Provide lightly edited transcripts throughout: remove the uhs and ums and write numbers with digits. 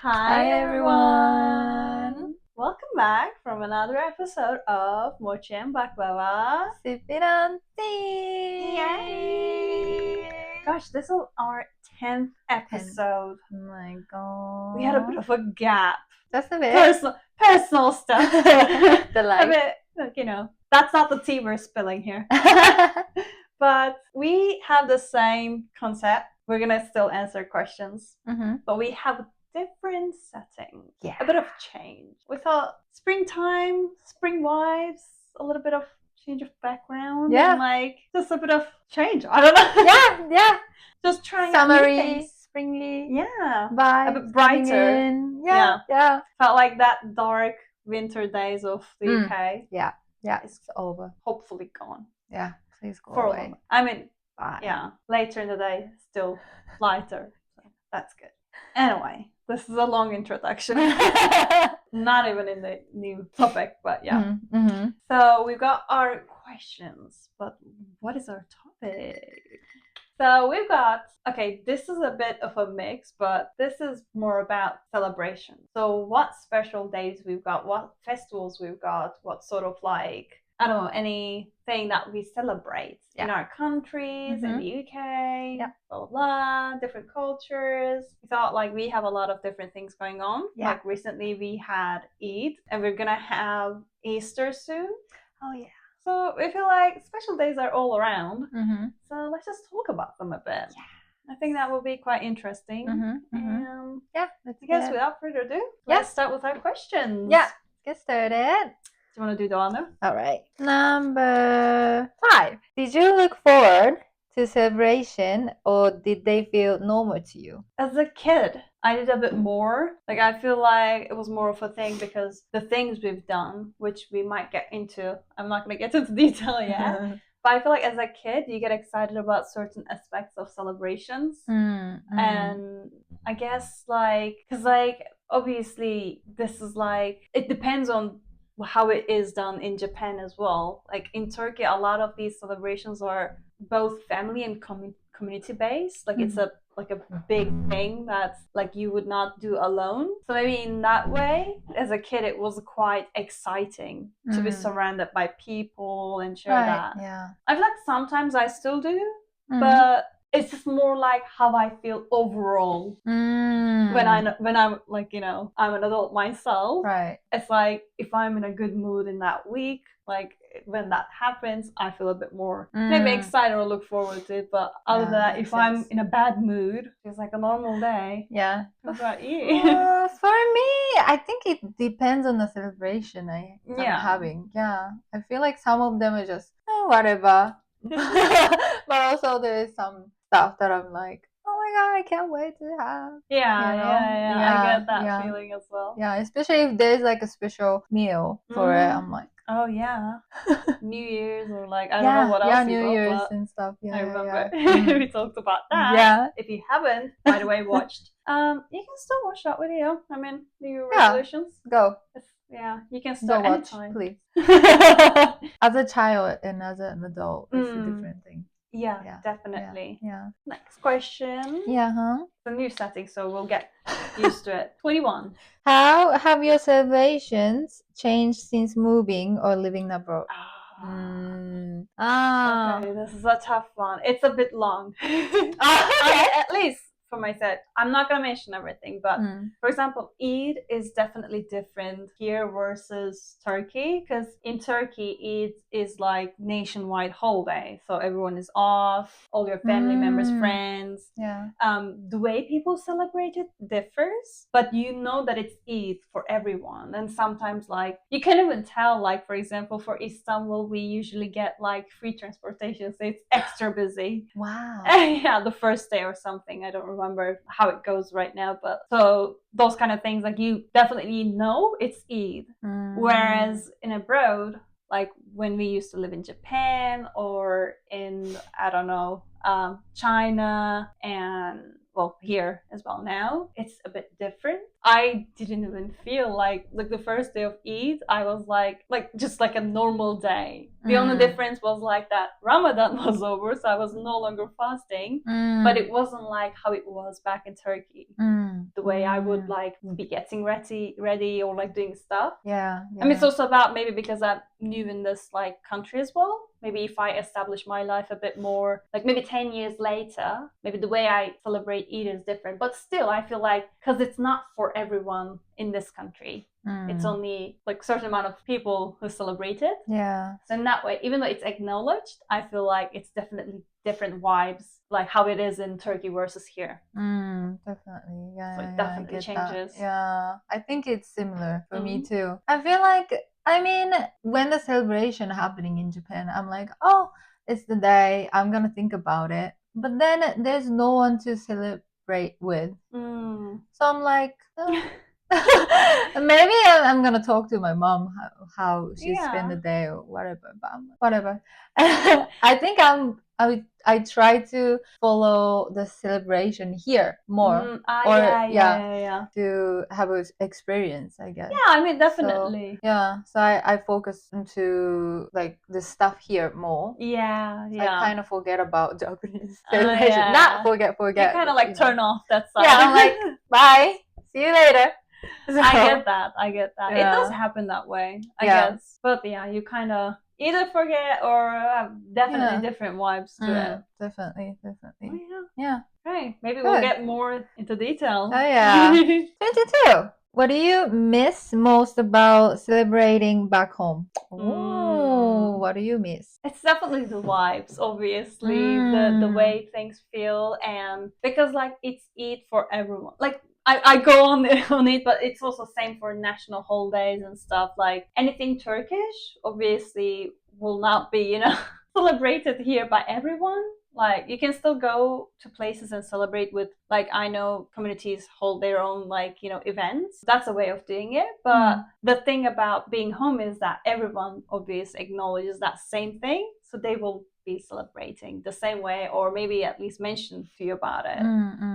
Hi everyone! Welcome back from another episode of Mochi and Baklava. Sip it on tea! Yay! Gosh, this is our 10th episode. Oh my god. We had a bit of a gap. Just a bit. Personal stuff. The life. A bit, that's not the tea we're spilling here. But we have the same concept. We're gonna still answer questions, but we have a different setting. Yeah. A bit of change. We thought springtime, spring vibes, a little bit of change of background. Yeah. And just a bit of change. I don't know. Yeah. Just trying summery, new things. springy. Yeah. Vibes. A bit brighter. Yeah. Felt like that dark winter days of the UK. Yeah. It's over. Hopefully gone. Yeah. Please go For away. a moment. I mean, bye. Yeah, later in the day, still lighter. So that's good. Anyway, this is a long introduction. Not even in the new topic, but yeah. So we've got our questions, but what is our topic? So we've got, this is a bit of a mix, but this is more about celebration. So what special days we've got, what festivals we've got, what sort of anything that we celebrate in our countries, in the UK, blah, blah, blah, different cultures. We thought we have a lot of different things going on. Yeah. Like recently we had Eid and we're gonna have Easter soon. Oh yeah. So we feel like special days are all around. So let's just talk about them a bit. Yeah. I think that will be quite interesting. Yeah. I guess without further ado, let's start with our questions. Yeah. Get started. Do you want to do the honor? All right. Number 5. Did you look forward to celebration or did they feel normal to you? As a kid, I did a bit more. I feel like it was more of a thing because the things we've done, which we might get into, I'm not going to get into detail yet. But I feel like as a kid, you get excited about certain aspects of celebrations. And I guess because obviously this is it depends on how it is done in Japan as well. In Turkey, a lot of these celebrations are both family and community based. It's a big thing that's you would not do alone. So maybe in that way, as a kid, it was quite exciting to be surrounded by people and share that. Yeah. I feel like sometimes I still do, but it's just more how I feel overall when I'm I'm an adult myself. Right. It's if I'm in a good mood in that week, when that happens, I feel a bit more maybe excited or look forward to it. But other than that, if I'm in a bad mood, it's like a normal day. Yeah. What about you? For me, I think it depends on the celebration I'm having. Yeah. I feel like some of them are just whatever. But also there's some stuff that I'm like, oh my god, I can't wait to have. Yeah. I get that feeling as well. Yeah, especially if there's a special meal for it. I'm like, oh yeah, New Year's or I don't know what else. Yeah, New Year's and stuff. Yeah, I remember we talked about that. Yeah. If you haven't, by the way, watched, you can still watch that video. I mean, New Year resolutions. Go. Yeah, you can start go watch, anytime. Please. As a child and as an adult, it's a different thing. Yeah, definitely. Yeah. Next question. Yeah, It's a new setting, so we'll get used to it. 21. How have your celebrations changed since moving or living abroad? Okay, this is a tough one. It's a bit long. At least for myself. I'm not going to mention everything, but for example, Eid is definitely different here versus Turkey, because in Turkey, Eid is nationwide holiday. So everyone is off, all your family members, friends. Yeah. The way people celebrate it differs, but you know that it's Eid for everyone. And sometimes you can even tell, for example, for Istanbul, we usually get free transportation. So it's extra busy. Wow. Yeah, the first day or something. I don't remember how it goes right now, but so those kind of things you definitely know it's Eid. Whereas in abroad, when we used to live in Japan or in China and here as well now, it's a bit different. I didn't even feel like the first day of Eid, I was like just like a normal day. The only difference was like that Ramadan was over, so I was no longer fasting. But it wasn't like how it was back in Turkey. The way I would like be getting ready or like doing stuff. Yeah. I mean, it's also about maybe because I'm new in this like country as well. Maybe if I establish my life a bit more, like maybe 10 years later, maybe the way I celebrate Eid is different. But still, I feel like because it's not for everyone in this country. It's only like a certain amount of people who celebrate it. Yeah. So in that way, even though it's acknowledged, I feel like it's definitely different vibes, like how it is in Turkey versus here. Definitely. Yeah. So it yeah, definitely I get changes. That. Yeah. I think it's similar for me too. I feel like, I mean, when the celebration happening in Japan, I'm like, oh, it's the day, I'm gonna think about it. But then there's no one to celebrate with. So I'm like, oh. Maybe I'm gonna talk to my mom how she spent the day or whatever. But whatever. I think I try to follow the celebration here more, or to have an experience, I guess. Yeah, I mean definitely. So I focus into like the stuff here more. Yeah. I kind of forget about Japanese celebration. Not forget. You kind of like turn off that side. Yeah, I'm like, bye. See you later. So, I get that. It does happen that way, I guess. But yeah, you kind of either forget or have definitely different vibes to it. Definitely. Oh, Yeah. Right. Maybe we'll get more into detail. Oh yeah. 22. What do you miss most about celebrating back home? Oh, what do you miss? It's definitely the vibes, obviously, the way things feel, and because like it's Eid for everyone. Like I go on it, but it's also same for national holidays and stuff. Like anything Turkish, obviously, will not be celebrated here by everyone. Like you can still go to places and celebrate with, like, I know communities hold their own like events. That's a way of doing it. But the thing about being home is that everyone obviously acknowledges that same thing, so they will be celebrating the same way, or maybe at least mention to you about it.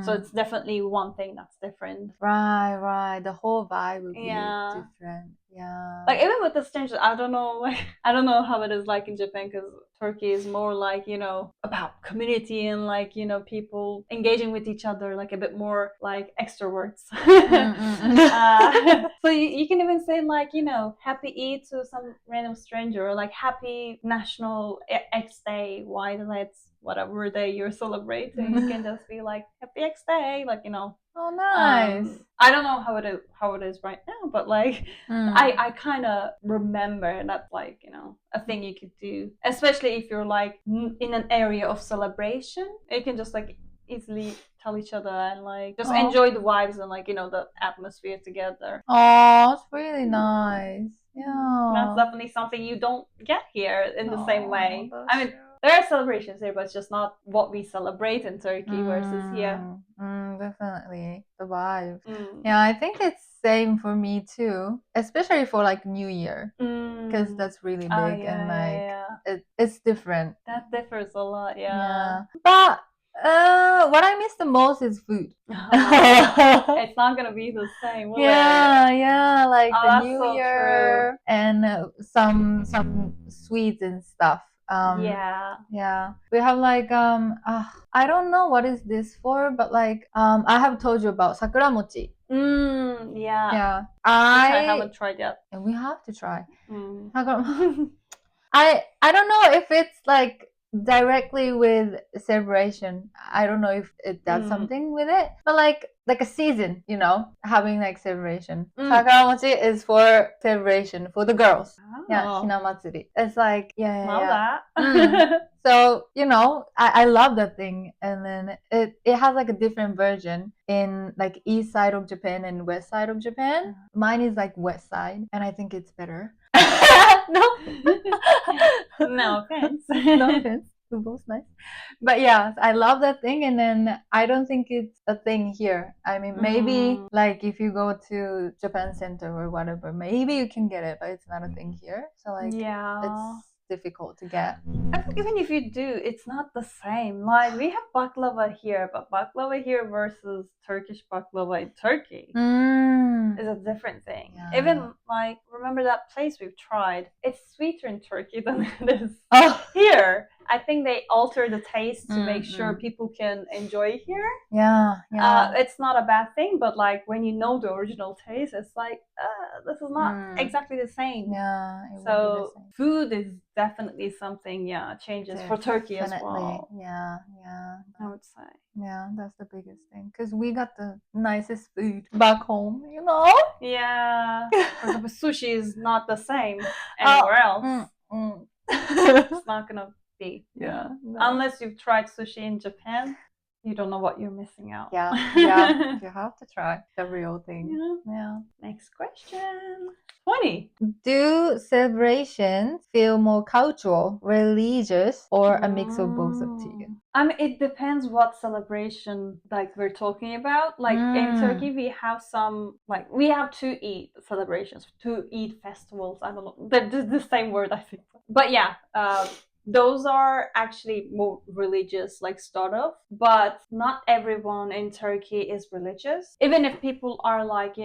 So it's definitely one thing that's different. Right. The whole vibe will be different. Yeah. Like even with the strangers, I don't know how it is like in Japan, because Turkey is more like about community and like people engaging with each other, like a bit more like extroverts. So you can even say like happy Eid to some random stranger, or like happy National X Day, whatever day you're celebrating. You can just be like happy X Day, like Oh, nice. I don't know how it is right now, but like I kind of remember that's like a thing you could do, especially if you're like in an area of celebration. You can just like easily tell each other and like just enjoy the vibes and like the atmosphere together. Oh, it's really nice. Yeah. That's definitely something you don't get here in the same way. I mean, there are celebrations here, but it's just not what we celebrate in Turkey versus here. Definitely the vibe. Yeah, I think it's same for me too, especially for like New Year, because that's really big and like it's different. That differs a lot, yeah. But what I miss the most is food. It's not gonna be the same, will it? Yeah, like the that's New so Year true. and some sweets and stuff. Yeah, we have like I don't know what is this for, but like I have told you about sakura mochi. Yeah. I haven't tried yet, and we have to try. I don't know if it's like directly with celebration. I don't know if it does something with it, but like a season, having like celebration. Sakura mochi is for celebration for the girls. Yeah, hinamatsuri. It's like that. So I love that thing, and then it has like a different version in like east side of Japan and west side of Japan. Mine is like west side, and I think it's better. No offense. No offense. We're both nice. But yeah, I love that thing, and then I don't think it's a thing here. I mean, maybe like if you go to Japan Center or whatever, maybe you can get it, but it's not a thing here. So like it's difficult to get. I think even if you do, it's not the same. Like we have baklava here, but baklava here versus Turkish baklava in Turkey is a different thing. Yeah. Even like remember that place we've tried? It's sweeter in Turkey than it is here. I think they alter the taste to make sure people can enjoy here. Yeah, yeah. It's not a bad thing, but like when you know the original taste, it's like this is not exactly the same. Yeah. So food is definitely something, changes for Turkey as well. Yeah, yeah. I would say. Yeah, that's the biggest thing because we got the nicest food back home, you know? Yeah. For example, sushi is not the same anywhere else. It's not gonna be. Yeah. No. Unless you've tried sushi in Japan, you don't know what you're missing out. Yeah, yeah. You have to try the real thing. Yeah. Next question. 20. Do celebrations feel more cultural, religious, or a mix of both to you? I mean, it depends what celebration like we're talking about. Like in Turkey, we have some we have two Eid celebrations, two Eid festivals. I don't know the same word, I think. But yeah, those are actually more religious, like sort of, but not everyone in Turkey is religious. Even if people are like,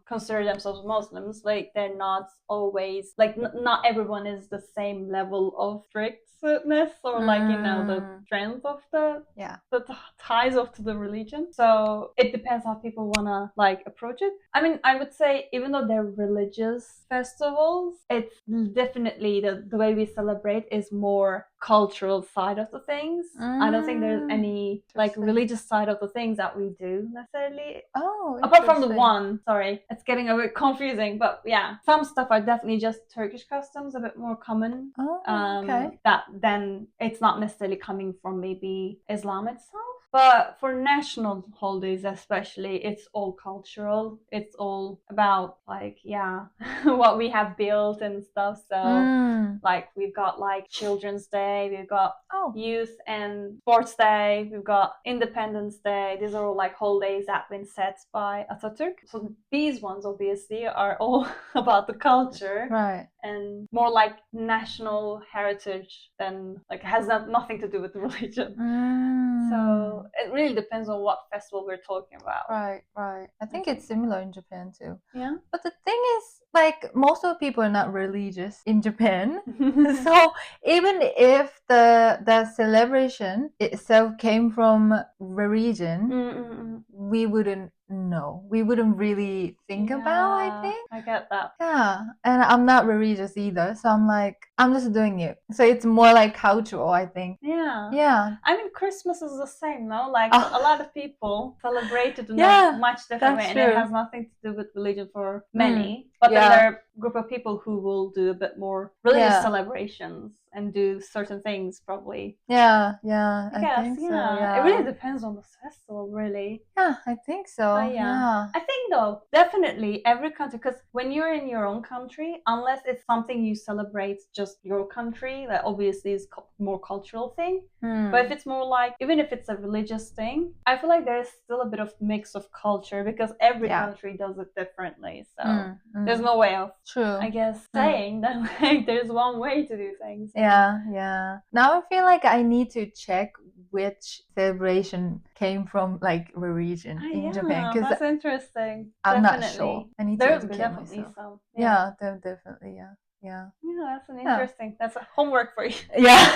consider themselves Muslims, like they're not always like not everyone is the same level of strictness or the strength of the ties of to the religion. So it depends how people wanna like approach it. I mean, I would say even though they're religious festivals, it's definitely the way we celebrate is more cultural side of the things. I don't think there's any like religious side of the things that we do necessarily. Apart from the one, sorry, it's getting a bit confusing, but yeah, some stuff are definitely just Turkish customs, a bit more common. That then it's not necessarily coming from maybe Islam itself. But for national holidays especially, it's all cultural. It's all about like, what we have built and stuff. So like we've got like Children's Day, we've got Youth and Sports Day, we've got Independence Day. These are all like holidays that have been set by Atatürk. So these ones obviously are all about the culture. Right. And more like national heritage than like has nothing to do with religion. So it really depends on what festival we're talking about. Right. I think it's similar in Japan too. Yeah. But the thing is, like most of the people are not religious in Japan. So even if the celebration itself came from religion, we wouldn't know. We wouldn't really think about, I think. I get that. Yeah. And I'm not religious either. So I'm like, I'm just doing it. So it's more like cultural, I think. Yeah. Yeah. I mean, Christmas is the same, no? Like a lot of people celebrate it in a much different way. And it has nothing to do with religion for many. But then there are a group of people who will do a bit more religious celebrations and do certain things probably. Yeah. I guess, think so. Yeah. It really depends on the festival, really. Yeah, I think so. But yeah. I think though, definitely every country, because when you're in your own country, unless it's something you celebrate just your country, that obviously is more cultural thing. But if it's more like, even if it's a religious thing, I feel like there's still a bit of mix of culture because every country does it differently. So there's no way of, I guess, saying that like there's one way to do things. Yeah. Now I feel like I need to check which celebration came from like a region in Japan. Because that's interesting. I'm not sure. I need to educate myself. Some. There definitely. Yeah. That's an interesting. That's a homework for you. Yeah,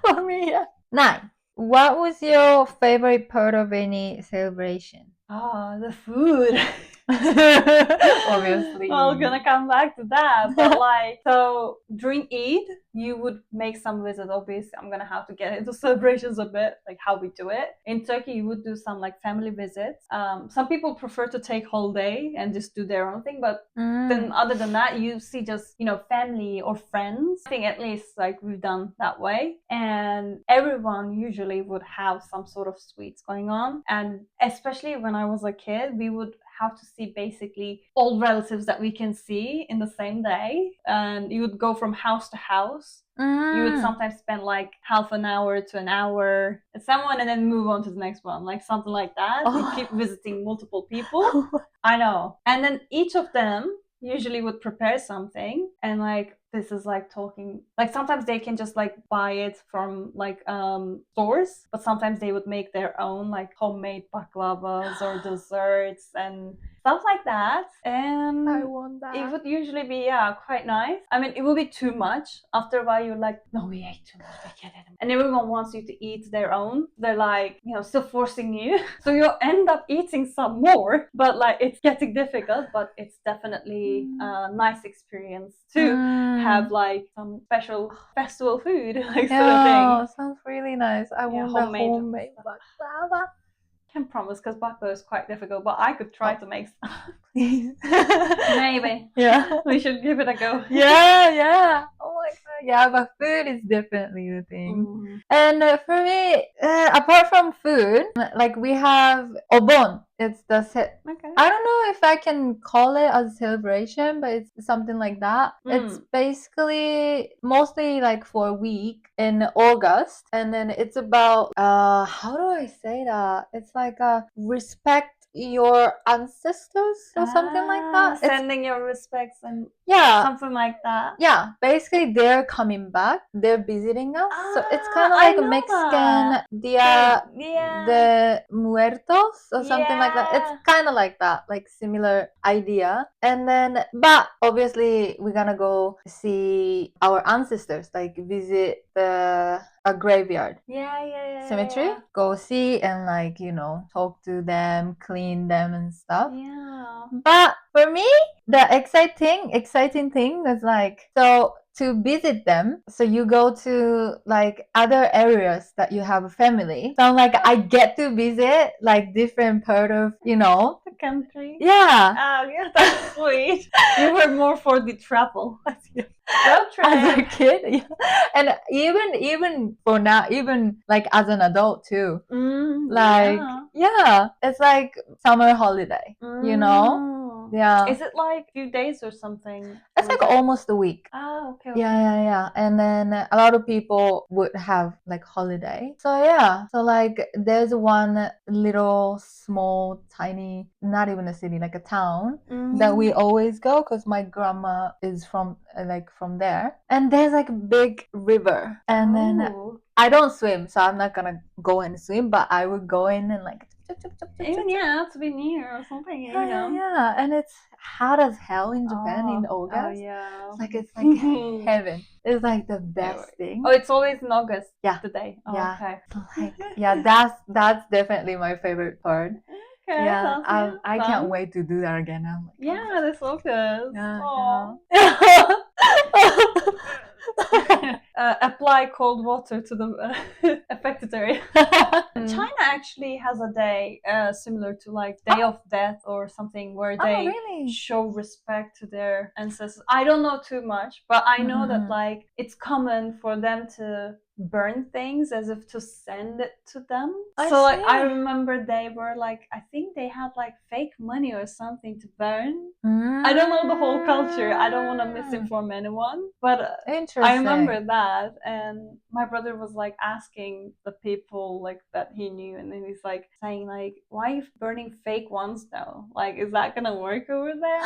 for me. Yeah. 9. What was your favorite part of any celebration? The food. Obviously. Well, gonna come back to that. But like, so during Eid, you would make some visits. Obviously, I'm gonna have to get into celebrations a bit, like how we do it. In Turkey, you would do some like family visits. Some people prefer to take holiday and just do their own thing. But then other than that, you see just, family or friends. I think at least like we've done that way. And everyone usually would have some sort of sweets going on. And especially when I was a kid, we would have to see basically all relatives that we can see in the same day. And you would go from house to house. You would sometimes spend like half an hour to an hour at someone and then move on to the next one, like something like that. You keep visiting multiple people. I know. And then each of them usually would prepare something, and like this is like talking like sometimes they can just like buy it from like stores, but sometimes they would make their own like homemade baklavas or desserts and stuff like that. And I want it that. would usually be quite nice. I mean, it will be too much. After a while, you're like, no, we ate too much. We can't eat them. And everyone wants you to eat their own. They're like, still forcing you. So you'll end up eating some more. But like, it's getting difficult. But it's definitely a nice experience to have like some special festival food, like sort of thing. Sounds really nice. I want the homemade baklava. Can't promise because baklava is quite difficult, but I could try to make some. Please. Maybe. Yeah. We should give it a go. Yeah. Oh my god. Yeah, but food is definitely the thing. And for me, apart from food, like we have obon. It's the Okay. I don't know if I can call it a celebration, but it's something like that. It's basically mostly like for a week in August, and then it's about how do I say that? It's like a respect your ancestors or something like that. Sending your respects and something like that. Yeah, basically they're coming back. They're visiting us. So it's kind of like a Mexican Dia de Muertos or something like that. It's kind of like that, like similar idea. And then, but obviously we're gonna go see our ancestors, like visit a graveyard. Cemetery. Go see and like, talk to them, clean them and stuff. Yeah. But for me, the exciting thing is like, so to visit them, so you go to like other areas that you have a family. So I'm like, I get to visit like different part of, the country. Yeah. Oh, yeah, that's sweet. You were more for the travel. Road trip. As a kid, yeah. And even for now, even like as an adult too. Like, it's like summer holiday, Yeah. Is it like a few days or something? It's like almost a week. Oh, okay. Yeah. And then a lot of people would have like holiday. So yeah. So like there's one little small tiny, not even a city, like a town that we always go because my grandma is from there. And there's like a big river. And then I don't swim, so I'm not gonna go and swim, but I would go in and like even to be near or something, Yeah, and it's hot as hell in Japan in August. Oh yeah. It's like heaven. It's like the best thing. Oh, it's always in August. Yeah. Today. Oh, yeah. Okay. So like that's definitely my favorite part. Okay. Yeah. I can't wait to do that again. I'm like, yeah, that's August. Yeah. Apply cold water to the affected area. China actually has a day similar to like Day of Death or something where they show respect to their ancestors. I don't know too much, but I know that like it's common for them to burn things as if to send it to them. Like I remember they were like, I think they had like fake money or something to burn. I don't know the whole culture. I don't want to misinform anyone, but I remember that. And my brother was like asking the people like that he knew, and then he's like saying like, why are you burning fake ones though? Like, is that gonna work over there?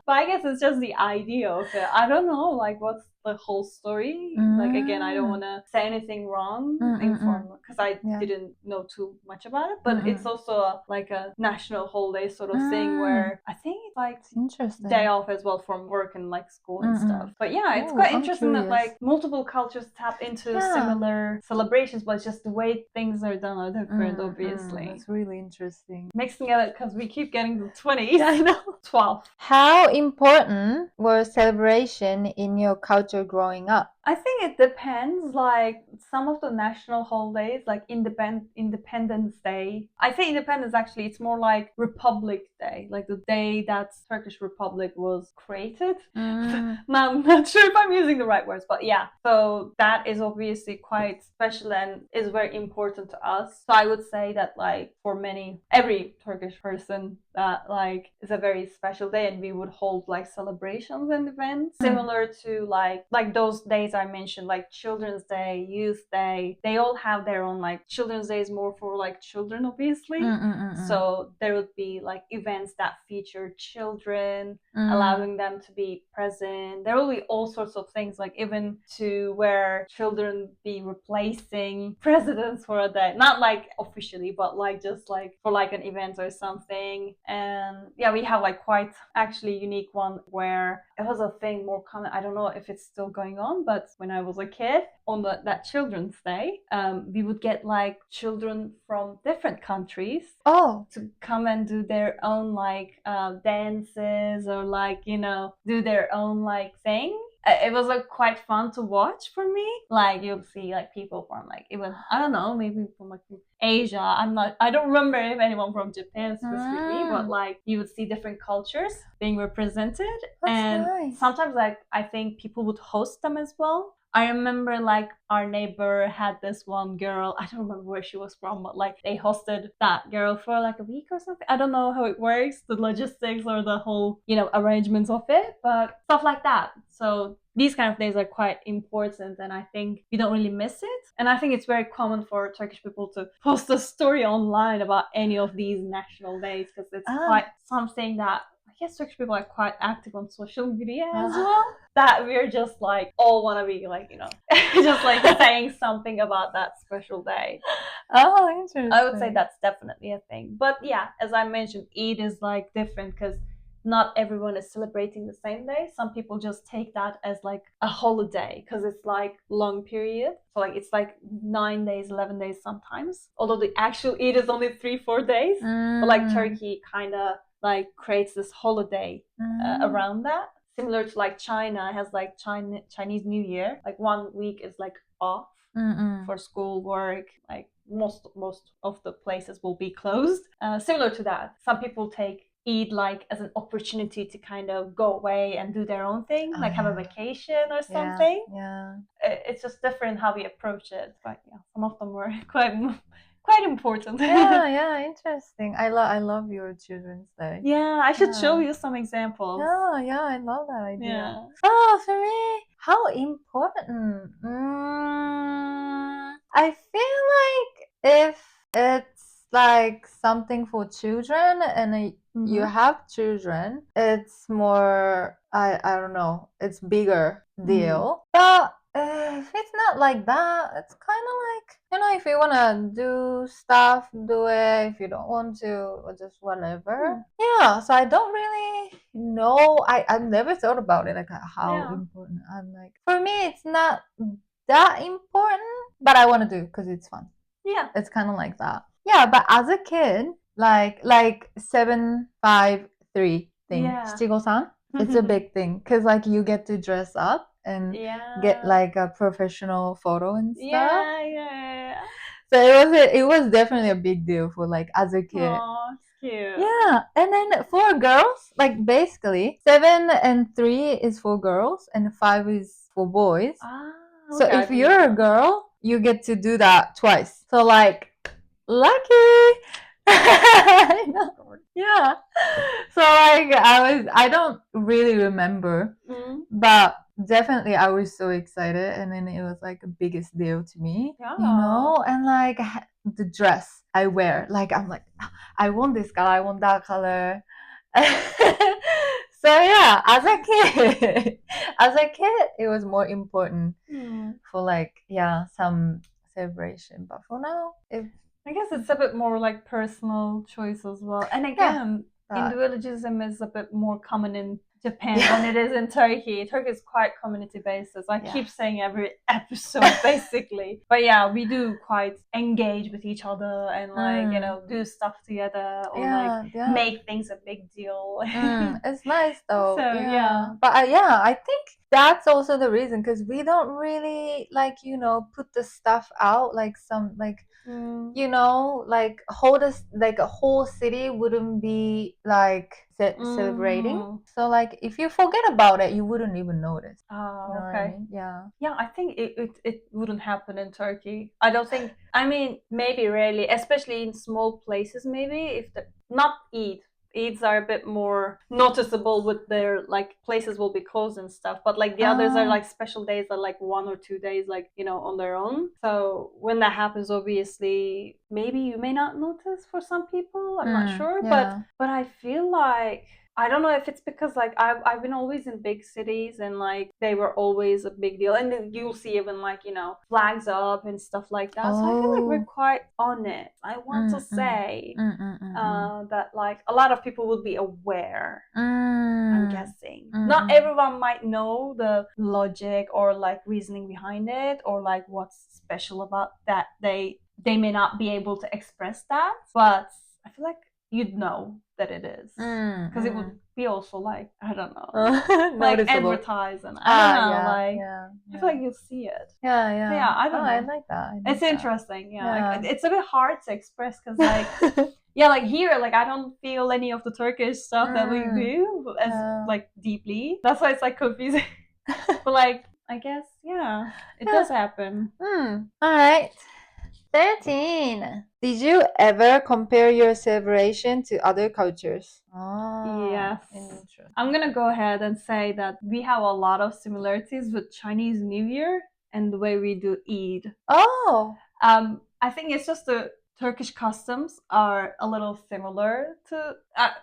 But I guess it's just the idea of it. I don't know like what's the whole story. Like again, I don't want to say anything wrong because I didn't know too much about it, but it's also like a national holiday sort of thing where I think it's like interesting day off as well from work and like school and stuff. But yeah, it's quite interesting that like multiple cultures tap into similar celebrations, but it's just the way things are done are different. Obviously, it's really interesting. Mixing it because we keep getting the 20s. I know. 12. How important was celebration in your culture growing up? I think it depends. Like some of the national holidays, like Independence Day. I say Independence actually, it's more like Republic Day, like the day that Turkish Republic was created. Now I'm not sure if I'm using the right words, but yeah. So that is obviously quite special and is very important to us. So I would say that like for every Turkish person, that like is a very special day, and we would hold like celebrations and events similar to like those days I mentioned, like Children's Day, Youth Day, they all have their own, like Children's Day is more for like children, obviously. So there would be like events that feature children, allowing them to be present. There will be all sorts of things, like even to where children be replacing presidents for a day, not like officially, but like just like for like an event or something. And yeah, we have like quite actually unique one where it was a thing more common. I don't know if it's still going on, but when I was a kid, on that Children's Day, we would get like children from different countries to come and do their own like dances, or like, you know, do their own like thing. It was like quite fun to watch for me. Like you'll see like people from like, even I don't know, maybe from like Asia. I don't remember if anyone from Japan specifically, but like you would see different cultures being represented. That's nice. Sometimes like I think people would host them as well. I remember like our neighbor had this one girl. I don't remember where she was from, but like they hosted that girl for like a week or something. I don't know how it works, the logistics or the whole, you know, arrangements of it, but stuff like that. So these kind of days are quite important, and I think we don't really miss it. And I think it's very common for Turkish people to post a story online about any of these national days, because it's quite something that I guess Turkish people are quite active on social media as well. That we're just like all want to be like, you know, just like saying something about that special day. Oh, interesting. I would say that's definitely a thing. But yeah, as I mentioned, Eid is like different because not everyone is celebrating the same day. Some people just take that as like a holiday because it's like long period. So like it's like 9 days, 11 days sometimes. Although the actual Eid is only 3-4 days. But like Turkey kind of like creates this holiday around that. Similar to like China has like Chinese New Year. Like 1 week is like off for school, work, like most of the places will be closed. Similar to that, some people take Eid like as an opportunity to kind of go away and do their own thing, like have a vacation or something. Yeah. It's just different how we approach it, but yeah, some of them were quite important. Yeah, interesting. I love your Children's Day. Yeah, I should show you some examples. Yeah, I love that idea. Yeah. Oh, for me, how important? I feel like if it's like something for children and you have children, it's more, I don't know, it's bigger deal. But if it's not like that, it's kind of like, you know, if you want to do stuff, do it. If you don't want to, just whatever. Yeah, so I don't really know. I've never thought about it, like how important. I'm like, for me, it's not that important, but I want to do because it's fun. Yeah. It's kind of like that. Yeah, but as a kid, like 7-5-3 thing, Shichigo-san, it's a big thing because like you get to dress up and get like a professional photo and stuff. Yeah. So it was definitely a big deal for like as a kid. Aww, it's cute. Yeah, and then for girls, like basically 7 and 3 is for girls and 5 is for boys. So if you're a girl, you get to do that twice. So like, lucky. Yeah. So like I don't really remember, but definitely I was so excited, and then it was like a biggest deal to me, you know. And like the dress I wear, like I'm like, I want this color, I want that color. So yeah, as a kid, it was more important for like some celebration. But for now, I guess it's a bit more like personal choice as well. And again, individualism is a bit more common in Japan than it is in Turkey. Turkey is quite community based, as I keep saying every episode basically. But yeah, we do quite engage with each other and like, you know, do stuff together or like make things a big deal. It's nice though. So yeah. But I think that's also the reason, because we don't really like, you know, put the stuff out like some like you know, like like a whole city wouldn't be like celebrating. So like if you forget about it, you wouldn't even notice. Oh, you know okay. What I mean? Yeah, I think it wouldn't happen in Turkey. I don't think. I mean, maybe rarely, especially in small places. Maybe if not Eid. Eids are a bit more noticeable with their like places will be closed and stuff, but like the others are like special days that like 1 or 2 days like on their own. So when that happens, obviously maybe you may not notice for some people. I'm not sure, but I feel like I don't know if it's because like I've been always in big cities and like they were always a big deal, and then you'll see even like flags up and stuff like that. So I feel like we're quite on it. I want to say that like a lot of people will be aware. I'm guessing not everyone might know the logic or like reasoning behind it or like what's special about that. They may not be able to express that, but I feel like you'd know that it is because it would be also like I don't know like advertised and I don't know I feel like you'll see it. Yeah, I don't know. I like that. It's interesting. Like, it's a bit hard to express because like like here like I don't feel any of the Turkish stuff that we do as like deeply. That's why it's like confusing. But like I guess it does happen. All right. 13. Did you ever compare your celebration to other cultures? Yes. I'm gonna go ahead and say that we have a lot of similarities with Chinese New Year and the way we do Eid. I think it's just the Turkish customs are a little similar to.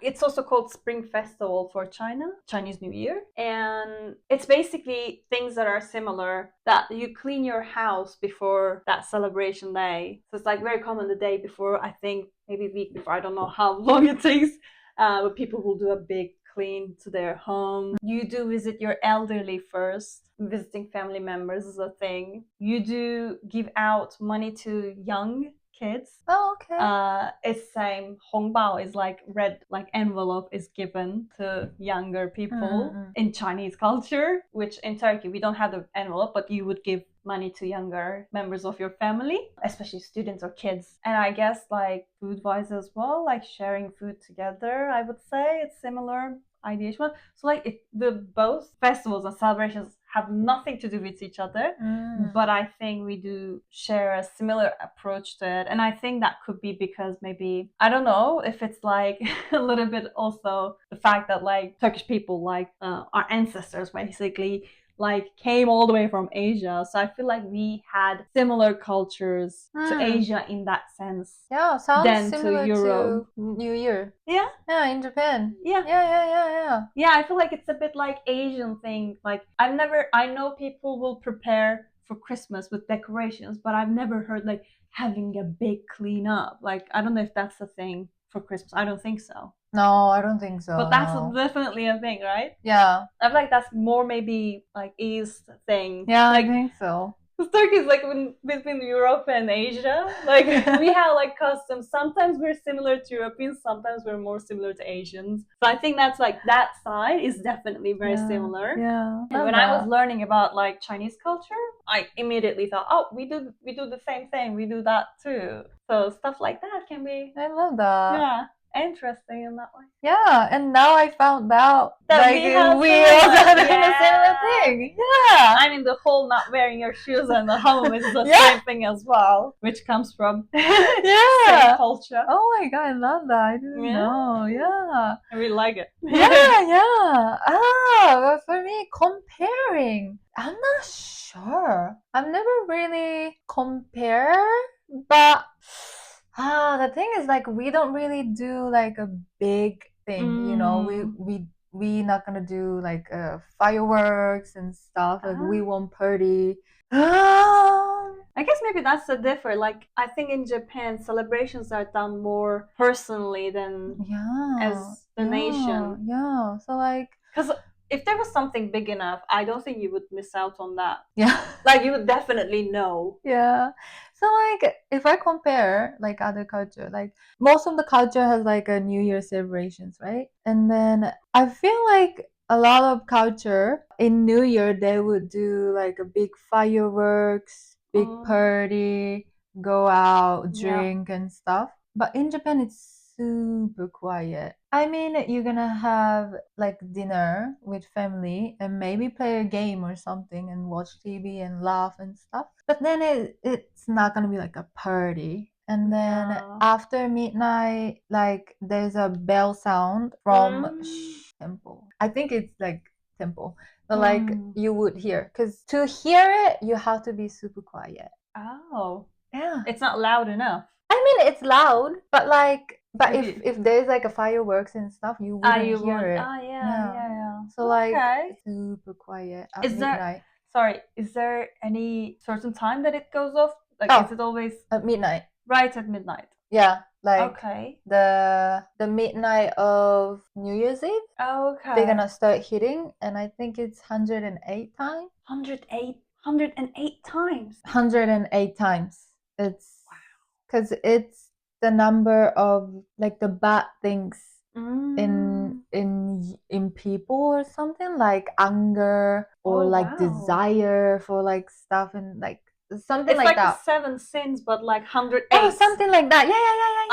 It's also called Spring Festival for China, Chinese New Year, and it's basically things that are similar. That you clean your house before that celebration day, so it's like very common the day before. I think maybe a week before. I don't know how long it takes, but people will do a big clean to their home. You do visit your elderly first. Visiting family members is a thing. You do give out money to young kids. It's same. Hongbao is like red, like envelope is given to younger people in Chinese culture, which in Turkey we don't have the envelope, but you would give money to younger members of your family, especially students or kids. And I guess like food wise as well, like sharing food together, I would say it's similar ideation. So like the both festivals and celebrations have nothing to do with each other, but I think we do share a similar approach to it. And I think that could be because maybe I don't know if it's like a little bit also the fact that like Turkish people like our ancestors basically like came all the way from Asia. So I feel like we had similar cultures to Asia in that sense. Yeah, sounds similar to Europe. New Year. Yeah. Yeah, in Japan. Yeah. Yeah, I feel like it's a bit like Asian thing. Like I know people will prepare for Christmas with decorations, but I've never heard like having a big cleanup. Like I don't know if that's a thing for Christmas. I don't think so. No, I don't think so. But that's definitely a thing, right? Yeah. I feel like that's more maybe like East thing. Yeah, like, I think so. Because Turkey is like between Europe and Asia. Like we have like customs. Sometimes we're similar to Europeans, sometimes we're more similar to Asians. So I think that's like that side is definitely very similar. Yeah. And when I was learning about like Chinese culture, I immediately thought, oh, we do the same thing. We do that too. So stuff like that can be. I love that. Yeah. Interesting in that way. Yeah, and now I found out that like we also have the similar thing. Yeah. I mean, the whole not wearing your shoes and the home is the same thing as well, which comes from same culture. Oh my god, I love that. I didn't know. Yeah. I really like it. Yeah. But for me, comparing, I'm not sure. I've never really compared, but the thing is like we don't really do like a big thing, you know. We not gonna do like fireworks and stuff. Like we won't party. I guess maybe that's the difference. Like I think in Japan celebrations are done more personally than as the nation. Yeah. So like because if there was something big enough, I don't think you would miss out on that. Yeah. Like you would definitely know. Yeah. So like if I compare like other culture, like most of the culture has like a New Year celebrations, right? And then I feel like a lot of culture in New Year they would do like a big fireworks, big party, go out, drink and stuff. But in Japan it's super quiet. I mean, you're gonna have like dinner with family and maybe play a game or something and watch TV and laugh and stuff. But then it's not gonna be like a party. And then Yeah. after midnight, like there's a bell sound from temple. I think it's like temple, but like you would hear, because to hear it, you have to be super quiet. Oh. Yeah. It's not loud enough. I mean, it's loud, but like, but Maybe. if there's like a fireworks and stuff, you wouldn't hear it. Yeah. So like super quiet at midnight. Is there any certain time that it goes off? Like, is it always at midnight? Right at midnight. Yeah, like the midnight of New Year's Eve. Oh, okay. They're gonna start hitting, and I think it's 108 times. 108 times. 108 times. It's because it's the number of like the bad things in people or something, like anger or like desire for like stuff, and like something it's like that. The 7 sins, but like 108. Oh, something like that. Yeah.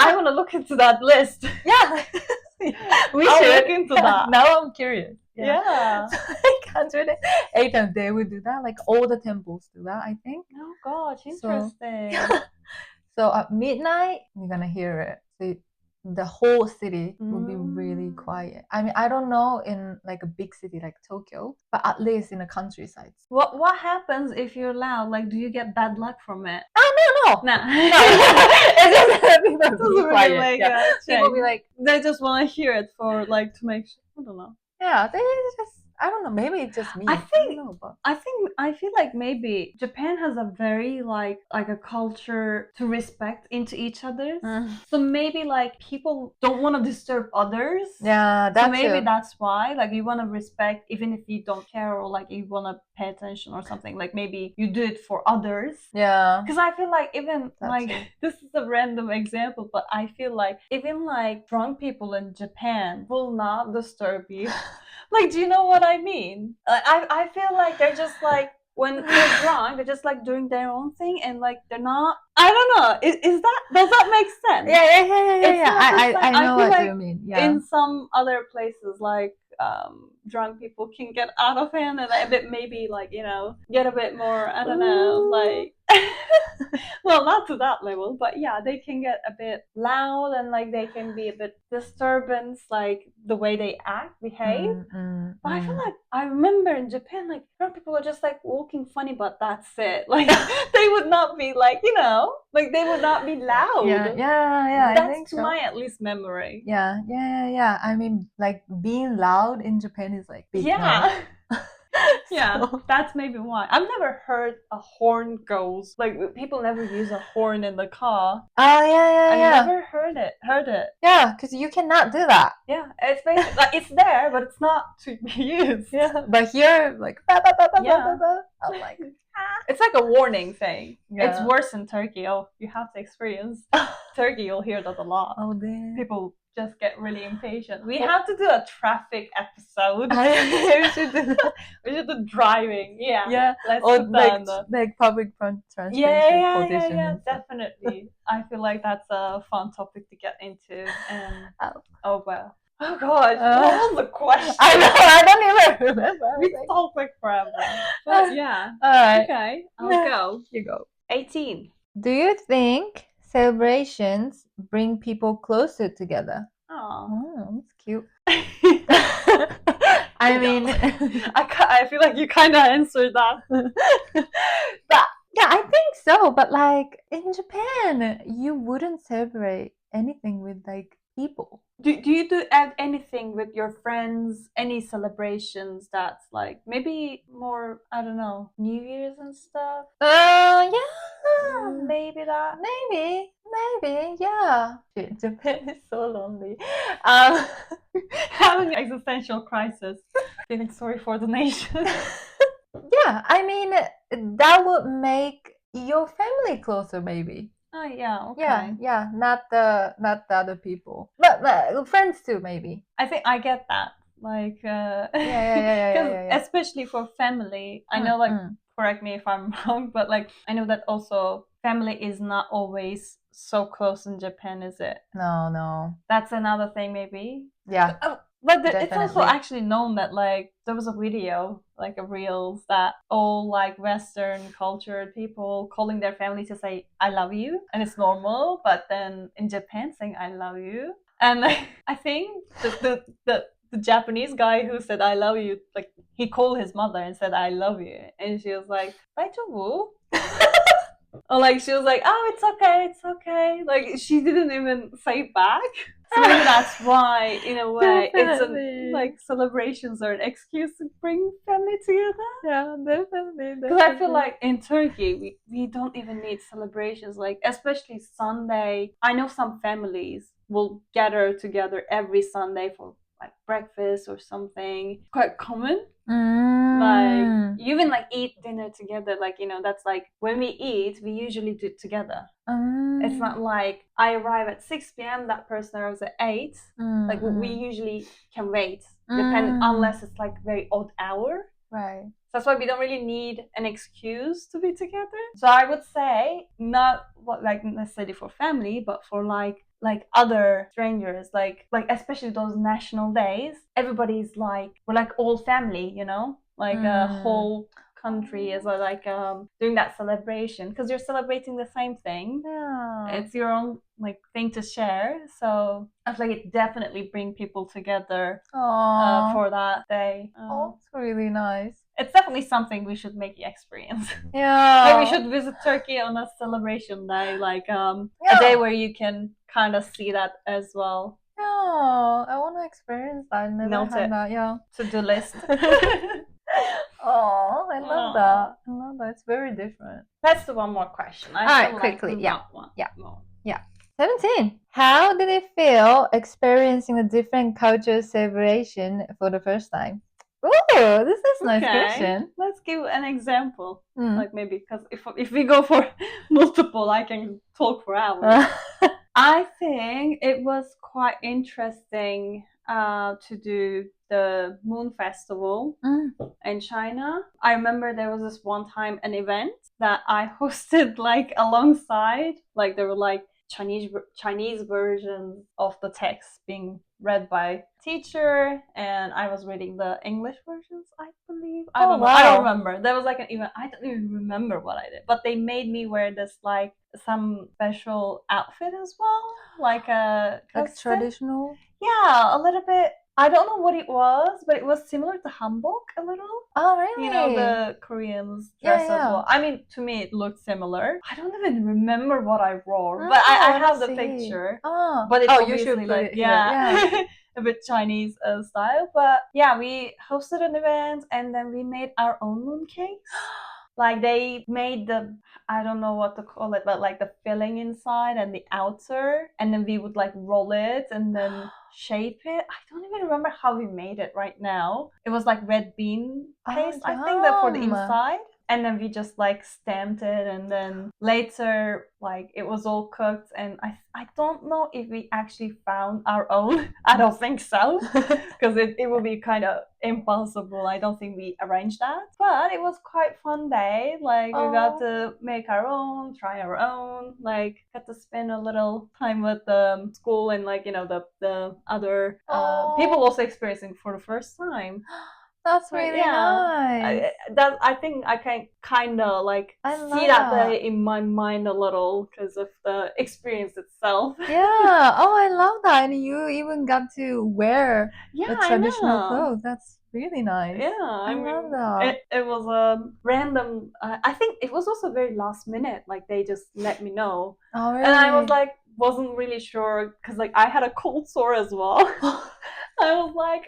I want to look into that list. Yeah. We should look into that. Now I'm curious. Yeah. So like 108 times they would do that. Like all the temples do that, I think. Oh gosh, interesting. So at midnight, you're gonna hear it. So the whole city will be really quiet. I mean, I don't know in like a big city like Tokyo, but at least in the countryside. What happens if you're loud? Like, do you get bad luck from it? No. It's just people quiet. Like, people be like, they just want to hear it for like to make sure. I don't know. Yeah, they just. I don't know. Maybe it's just me. I feel like maybe Japan has a very like a culture to respect into each other. So maybe like people don't want to disturb others. Yeah, that's so maybe that's why like you want to respect even if you don't care or like you want to pay attention or something. Like maybe you do it for others. Yeah. Because I feel like even this is a random example, but I feel like even like drunk people in Japan will not disturb you. Like, do you know what I mean? I feel like they're just like when they're drunk, they're just like doing their own thing, and like they're not. I don't know. Does that make sense? Yeah. I know what you mean. Yeah. In some other places, like drunk people can get out of hand and a bit maybe like get a bit more. I don't know, like. Well, not to that level, but yeah, they can get a bit loud and like they can be a bit disturbance, like the way they behave. But I feel like I remember in Japan, like drunk people are just like walking funny, but that's it. Like they would not be like like they would not be loud. Yeah. That's I think so. my at least memory. Yeah. I mean, like being loud in Japan is like big no. Yeah, that's maybe why. I've never heard a horn goes. Like people never use a horn in the car. Oh yeah. I never heard it. Yeah, because you cannot do that. Yeah, it's basically like it's there, but it's not to be used. Yeah, but here like I'm like it's like a warning thing. Yeah. It's worse in Turkey. Oh, you have to experience Turkey. You'll hear that a lot. Oh damn. People just get really impatient. We have to do a traffic episode. We should do that. We should do driving. Yeah. Let's or put like public transportation. Yeah, definitely. I feel like that's a fun topic to get into. And oh well. Oh gosh, what was the question? I know, I don't even remember. We talk like forever. But yeah. Alright. Okay, I'll go. You go. 18. Do you think celebrations bring people closer together? Oh, that's cute. I mean, I feel like you kind of answered that. But yeah, I think so. But like in Japan, you wouldn't celebrate anything with like people. Do you do anything with your friends? Any celebrations that's like maybe more, I don't know, New Year's and stuff? Yeah. Maybe that. Maybe, yeah. Japan is so lonely. Having an existential crisis. Feeling sorry for the nation. Yeah, I mean that would make your family closer, maybe. Oh yeah, okay. Yeah, not the other people, but friends too, maybe. I think I get that. Like, yeah. Especially for family, I know. Like, correct me if I'm wrong, but like, I know that also family is not always so close in Japan, is it? No. That's another thing, maybe. Yeah. But it's also actually known that like there was a video, like a reels, that all like Western cultured people calling their family to say "I love you," and it's normal. But then in Japan, saying "I love you," and I think the Japanese guy who said "I love you," like he called his mother and said "I love you," and she was like "Daijoubu?" Or like she was like, "Oh, it's okay, it's okay." Like she didn't even say back. So maybe that's why, in a way, it's like celebrations are an excuse to bring family together. Yeah, definitely. Because I feel like in Turkey, we don't even need celebrations. Like especially Sunday, I know some families will gather together every Sunday for like breakfast or something. Quite common. Like you even like eat dinner together, like that's like when we eat we usually do it together. It's not like I arrive at 6 p.m. that person arrives at 8. Like we usually can wait depending, unless it's like very odd hour, right? That's why we don't really need an excuse to be together. So I would say not like necessarily for family, but for like other strangers, like especially those national days, everybody's like we're like all family, like a whole country is like doing that celebration because you're celebrating the same thing. Yeah, it's your own like thing to share. So I feel like it definitely bring people together for that day. It's really nice. It's definitely something we should make the experience. Yeah, like we should visit Turkey on a celebration day, like a day where you can kind of see that as well. Yeah, I want to experience that. I never had that. Yeah, to-do list. Oh, I love that. I love that. It's very different. Let's do one more question. All right, quickly. Yeah. 17. How did it feel experiencing a different culture celebration for the first time? Oh, this is a nice question. Let's give an example. Like maybe because if we go for multiple, I can talk for hours. I think it was quite interesting to do the Moon Festival in China. I remember there was this one time an event that I hosted like alongside, like there were like Chinese versions of the text being read by teacher, and I was reading the English versions, I believe. I don't know. I don't remember. There was like an event. I don't even remember what I did, but they made me wear this like some special outfit as well, like a traditional. Yeah, a little bit. I don't know what it was, but it was similar to hanbok a little. Oh, really? The Koreans dress as well. I mean, to me, it looked similar. I don't even remember what I wore, but I have the picture. Oh, but it's you should put it here. A bit Chinese style. But yeah, we hosted an event and then we made our own mooncakes. Like they made I don't know what to call it, but like the filling inside and the outer, and then we would like roll it and then shape it. I don't even remember how we made it right now. It was like red bean paste, I think, that for the inside. And then we just like stamped it, and then later like it was all cooked, and I don't know if we actually found our own. I don't think so, because it would be kind of impossible. I don't think we arranged that, but it was quite fun day. Like we got to make our own, try our own, like got to spend a little time with the school and like the other people also experiencing for the first time. That's really nice. I think I can kind of like see that day in my mind a little because of the experience itself. Yeah. Oh, I love that. And you even got to wear the traditional clothes. That's really nice. Yeah, I love that. It was a random. I think it was also very last minute. Like they just let me know. Oh, really? And I was like, wasn't really sure because like I had a cold sore as well. I was like,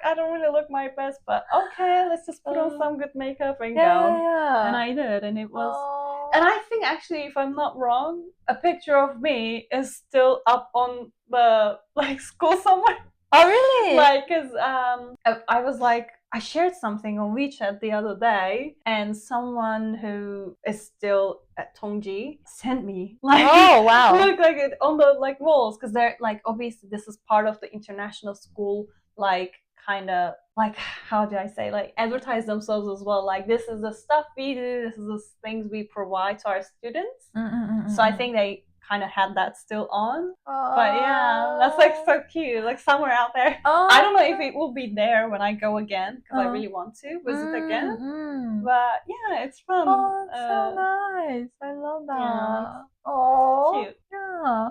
I don't really look my best, but okay, let's just put on some good makeup and go. Yeah. And I did, and it was. And I think actually, if I'm not wrong, a picture of me is still up on the like school somewhere. Oh, really? Like, cause I was like, I shared something on WeChat the other day, and someone who is still at Tongji sent me like, oh wow, look like it on the like walls, because they're like obviously this is part of the international school, like kind of like how do I say, like advertise themselves as well. Like this is the stuff we do, this is the things we provide to our students. So I think they kind of had that still on. But yeah, that's like so cute, like somewhere out there. I don't know if it will be there when I go again because I really want to visit again. But yeah, it's fun. Oh, it's so nice. I love that. Yeah, Oh, cute. Yeah.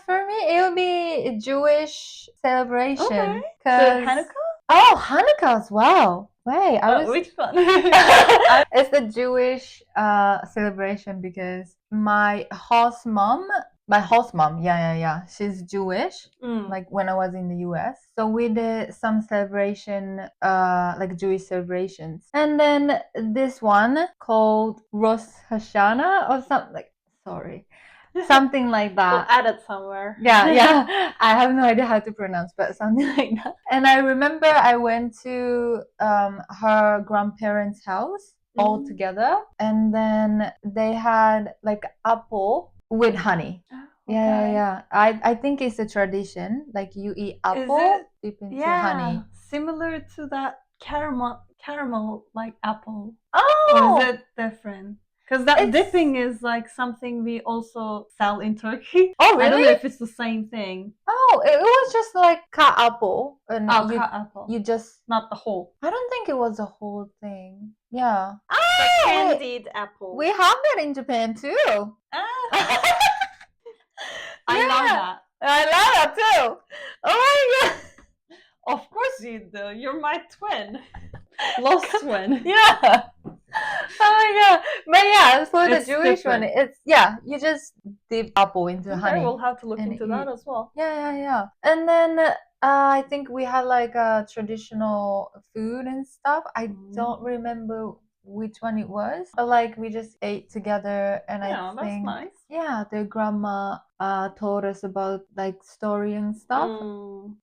For me, it would be a Jewish celebration. Okay. So Hanukkah? Oh, Hanukkah as well. Wait, which one? It's the Jewish celebration because my host mom, yeah, she's Jewish. Like when I was in the US, so we did some celebration, like Jewish celebrations, and then this one called Rosh Hashanah or something like. Sorry. Something like that. We'll add it somewhere. Yeah. I have no idea how to pronounce, but something like that. And I remember I went to her grandparents' house all together, and then they had like apple with honey. Yeah. I think it's a tradition. Like you eat apple dip into honey. Similar to that caramel like apple. Oh, or is it different? Because that dipping is like something we also sell in Turkey. Oh, really? I don't know if it's the same thing. Oh, it was just like cut apple. And cut apple. You just... Not the whole. I don't think it was a whole thing. Yeah. Oh! Candied apple. We have that in Japan too. I love that. I love that too. Oh my god. Of course you do. You're my twin. Lost twin. Yeah. Oh yeah. But yeah, for the Jewish one, it's you just dip apple into honey. We'll have to look into that as well. Yeah. And then I think we had like a traditional food and stuff. I don't remember which one it was, but like we just ate together, and I think that's nice. Yeah, the grandma told us about like story and stuff.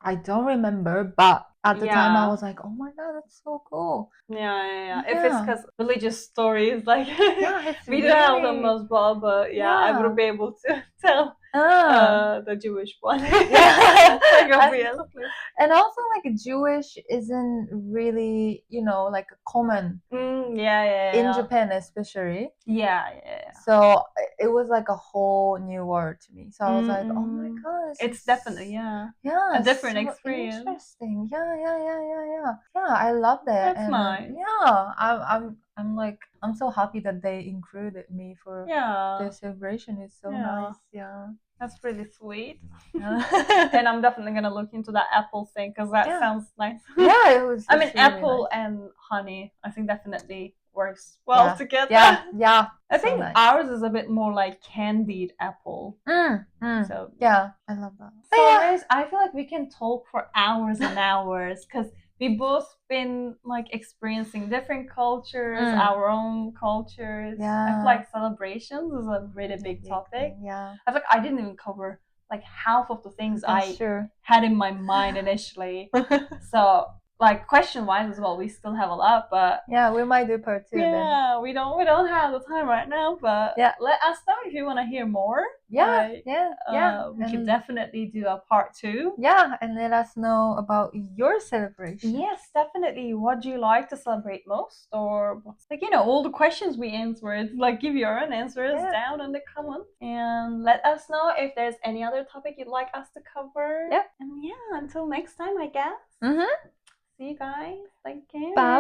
I don't remember, but at the time I was like, oh my god, that's so cool. Yeah. If it's because religious stories, like we don't have them as well, but I wouldn't be able to tell the Jewish one. And also like Jewish isn't really, like common. In Japan especially. Yeah. So it was like a whole new word to me. So I was like, oh my god, it's definitely a different experience. Interesting. Yeah, I love that. That's nice. Yeah, I'm so happy that they included me for the celebration. It's so nice. Yeah. That's really sweet. And I'm definitely gonna look into that apple thing because that sounds nice. Yeah, it was. I mean, apple and honey, I think definitely works well together. Yeah. I think ours is a bit more like candied apple. So yeah, I love that. So guys, I feel like we can talk for hours and hours because we both been like experiencing different cultures, our own cultures. I feel like celebrations is a really big topic. Yeah. I feel like I didn't even cover like half of the things I had in my mind initially. So like question wise as well, we still have a lot, but we might do part 2 then. We don't have the time right now, but let us know if you want to hear more. We can definitely do a part 2. And let us know about your celebration. Yes, definitely. What do you like to celebrate most, or what's like all the questions we answered? Like give your own answers down in the comments, and let us know if there's any other topic you'd like us to cover. And until next time, I guess. See you guys. Thank you. Bye.